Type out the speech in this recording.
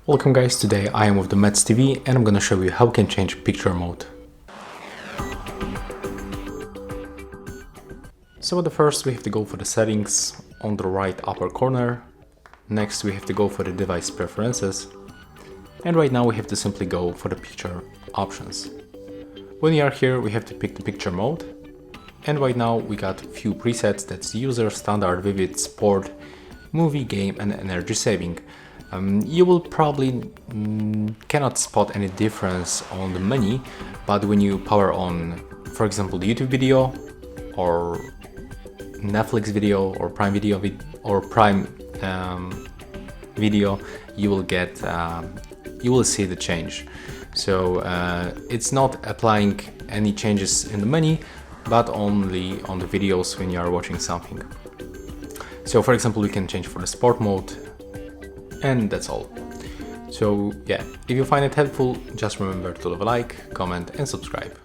Welcome guys, today I am with the Metz TV and I'm gonna show you how we can change picture mode. So at the first we have to go for the settings on the right upper corner. Next we have to go for the device preferences. And right now we have to simply go for the picture options. When we are here we have to pick the picture mode. And right now we got a few presets, that's user, standard, vivid, sport, movie, game and energy saving. You will probably cannot spot any difference on the menu, but when you power on, for example, the YouTube video or Netflix video or Prime Video video, you will see the change. So it's not applying any changes in the menu, but only on the videos when you are watching something. So for example, we can change for the sport mode. And that's all. So yeah, if you find it helpful, just remember to leave a like, comment and subscribe.